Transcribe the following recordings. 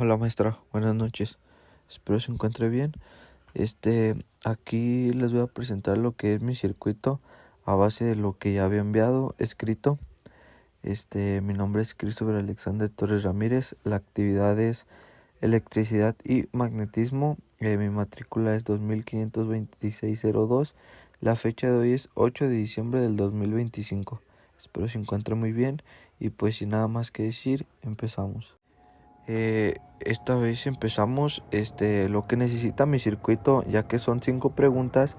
Hola maestra, buenas noches. Espero se encuentre bien. Aquí les voy a presentar lo que es mi circuito a base de lo que ya había enviado escrito. Mi nombre es Christopher Alexander Torres Ramírez. La actividad es electricidad y magnetismo. Mi matrícula es 252602. La fecha de hoy es 8 de diciembre del 2025. Espero se encuentre muy bien y pues sin nada más que decir, empezamos. Esta vez empezamos lo que necesita mi circuito, ya que son 5 preguntas.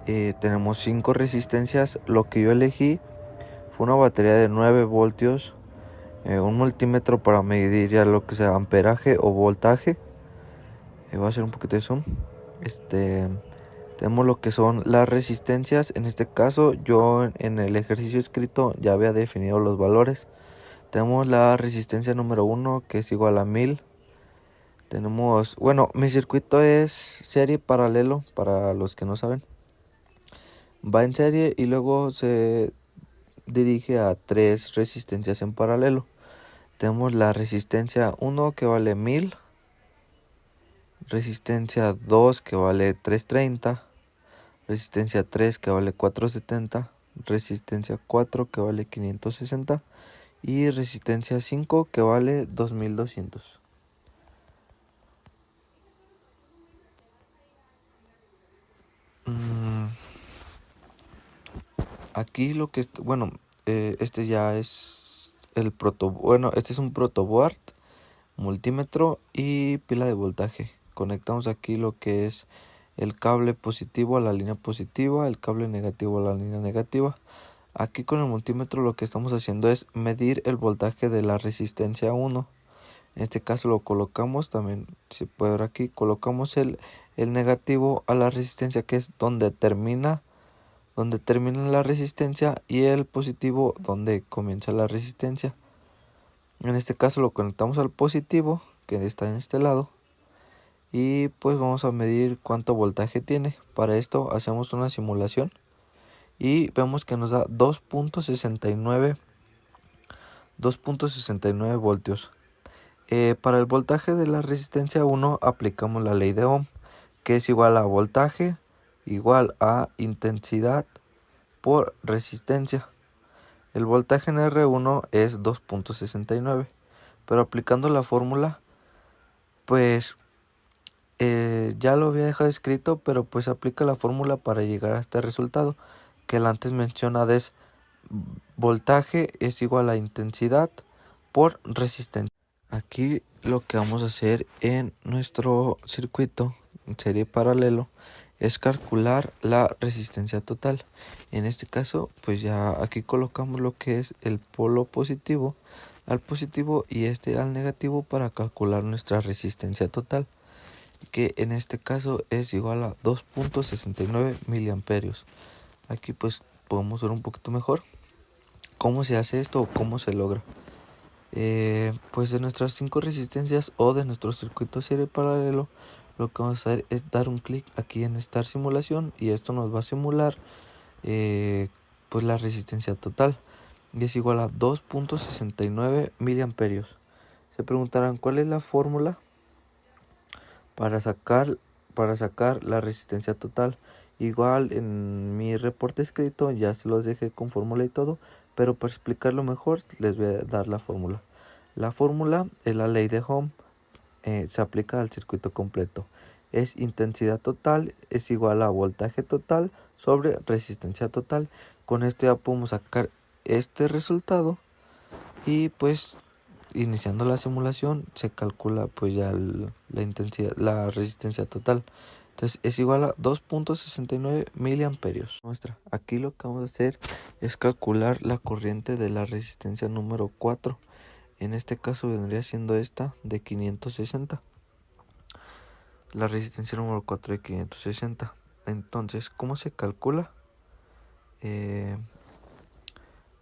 Tenemos 5 resistencias. Lo que yo elegí fue una batería de 9 voltios, un multímetro para medir ya lo que sea amperaje o voltaje. Voy a hacer un poquito de zoom. Tenemos lo que son las resistencias. En este caso yo en el ejercicio escrito ya había definido los valores. Tenemos la resistencia número 1, que es igual a 1000. Tenemos, bueno, mi circuito es serie paralelo, para los que no saben. Va en serie y luego se dirige a 3 resistencias en paralelo. Tenemos la resistencia 1 que vale 1000, resistencia 2 que vale 330, resistencia 3 que vale 470, resistencia 4 que vale 560 y resistencia 5 que vale 2200. Aquí lo que este ya es el este es un protoboard, multímetro y pila de voltaje. Conectamos aquí lo que es el cable positivo a la línea positiva, el cable negativo a la línea negativa. Aquí con el multímetro lo que estamos haciendo es medir el voltaje de la resistencia 1. En este caso lo colocamos, también se puede ver aquí, colocamos el negativo a la resistencia, que es donde termina la resistencia, y el positivo donde comienza la resistencia. En este caso lo conectamos al positivo, que está en este lado, y pues vamos a medir cuánto voltaje tiene. Para esto hacemos una simulación y vemos que nos da 2.69 voltios. Para el voltaje de la resistencia 1 aplicamos la ley de Ohm, que es igual a voltaje igual a intensidad por resistencia. El voltaje en R1 es 2.69, pero aplicando la fórmula, pues ya lo había dejado escrito, pero pues aplica la fórmula para llegar a este resultado, que la antes mencionada es voltaje es igual a intensidad por resistencia. Aquí lo que vamos a hacer en nuestro circuito en serie paralelo es calcular la resistencia total. En este caso, pues ya aquí colocamos lo que es el polo positivo al positivo y al negativo para calcular nuestra resistencia total, que en este caso es igual a 2.69 miliamperios. Aquí pues podemos ver un poquito mejor cómo se hace esto o cómo se logra. Pues de nuestras 5 resistencias o de nuestro circuito serie paralelo, lo que vamos a hacer es dar un clic aquí en Start Simulación, y esto nos va a simular pues la resistencia total, y es igual a 2.69 miliamperios. Se preguntarán cuál es la fórmula para sacar la resistencia total. Igual en mi reporte escrito ya se los dejé con fórmula y todo, pero para explicarlo mejor les voy a dar la fórmula. La fórmula es la ley de Ohm, se aplica al circuito completo. Es intensidad total es igual a voltaje total sobre resistencia total. Con esto ya podemos sacar este resultado, y pues iniciando la simulación se calcula pues ya la resistencia total. Entonces es igual a 2.69 miliamperios. Aquí lo que vamos a hacer es calcular la corriente de la resistencia número 4. En este caso vendría siendo esta de 560. La resistencia número 4 de 560. Entonces, ¿cómo se calcula?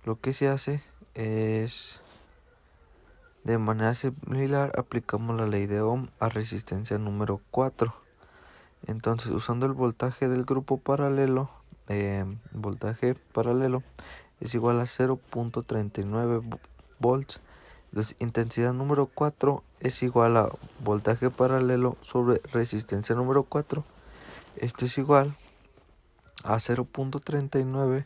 Lo que se hace es, de manera similar, aplicamos la ley de Ohm a resistencia número 4. Entonces, usando el voltaje del grupo paralelo, voltaje paralelo es igual a 0.39 volts Entonces, intensidad número 4 es igual a voltaje paralelo sobre resistencia número 4. Esto es igual a 0.39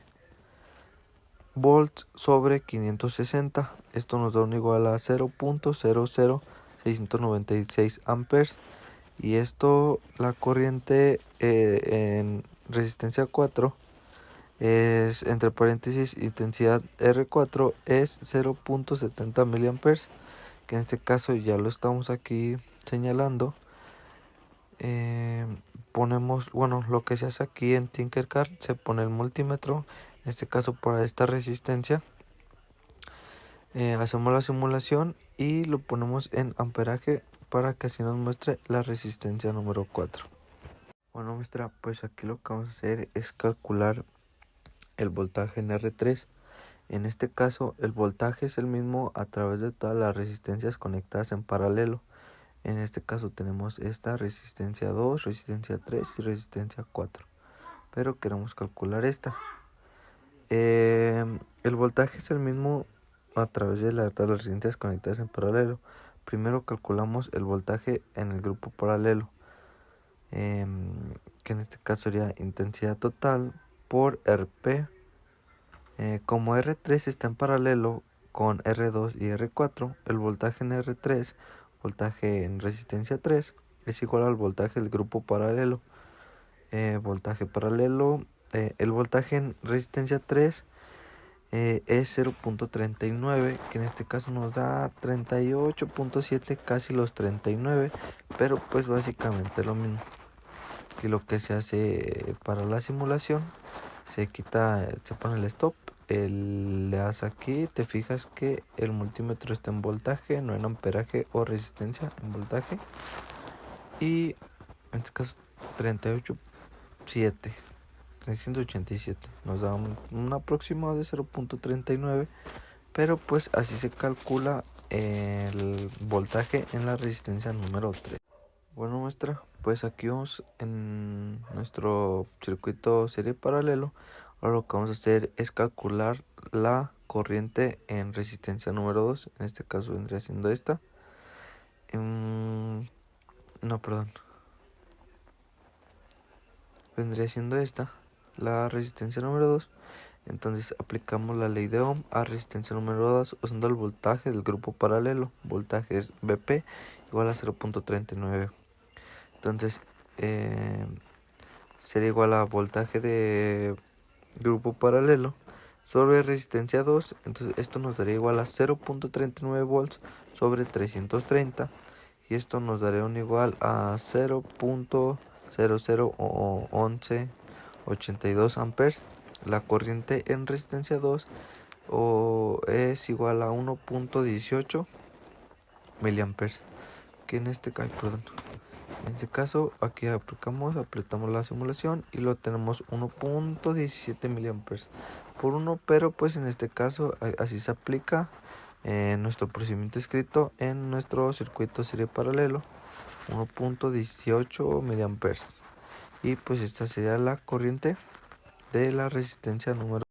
volts sobre 560. Esto nos da un igual a 0.00696 amperes. Y esto, la corriente en resistencia 4 es, entre paréntesis, intensidad R4 es 0.70 miliamperes, que en este caso ya lo estamos aquí señalando. Ponemos, bueno, lo que se hace aquí en Tinkercad, se pone el multímetro, en este caso para esta resistencia. Hacemos la simulación y lo ponemos en amperaje para que así nos muestre la resistencia número 4. Bueno, muestra, pues aquí lo que vamos a hacer es calcular el voltaje en R3. En este caso, el voltaje es el mismo a través de todas las resistencias conectadas en paralelo. En este caso tenemos esta resistencia 2, resistencia 3 y resistencia 4. Pero queremos calcular esta. El voltaje es el mismo a través de todas las resistencias conectadas en paralelo. Primero calculamos el voltaje en el grupo paralelo, que en este caso sería intensidad total por RP. Como R3 está en paralelo con R2 y R4, el voltaje en R3, voltaje en resistencia 3, es igual al voltaje del grupo paralelo. Voltaje paralelo, el voltaje en resistencia 3 es 0.39, que en este caso nos da 38.7, casi los 39, pero pues básicamente lo mismo. Y lo que se hace para la simulación, se quita, se pone el stop, le das aquí, te fijas que el multímetro está en voltaje, no en amperaje o resistencia, en voltaje. Y en este caso 38.7, 387, nos da un aproximado de 0.39, pero pues así se calcula el voltaje en la resistencia número 3. Bueno, muestra, pues aquí vamos en nuestro circuito serie paralelo. Ahora lo que vamos a hacer es calcular la corriente en resistencia número 2. En este caso vendría siendo esta. No, perdón. Vendría siendo esta, la resistencia número 2. Entonces aplicamos la ley de Ohm a resistencia número 2 usando el voltaje del grupo paralelo. Voltaje es Vp igual a 0.39. Entonces sería igual a voltaje de grupo paralelo sobre resistencia 2. Entonces esto nos daría igual a 0.39 volts sobre 330. Y esto nos daría un igual a 0.001182 amperes. La corriente en resistencia 2 es igual a 1.18 miliamperes. Que en este caso, en este caso, aquí apretamos la simulación y lo tenemos 1.17 miliamperes por 1, pero pues en este caso así se aplica nuestro procedimiento escrito en nuestro circuito serie paralelo, 1.18 miliamperes. Y pues esta sería la corriente de la resistencia número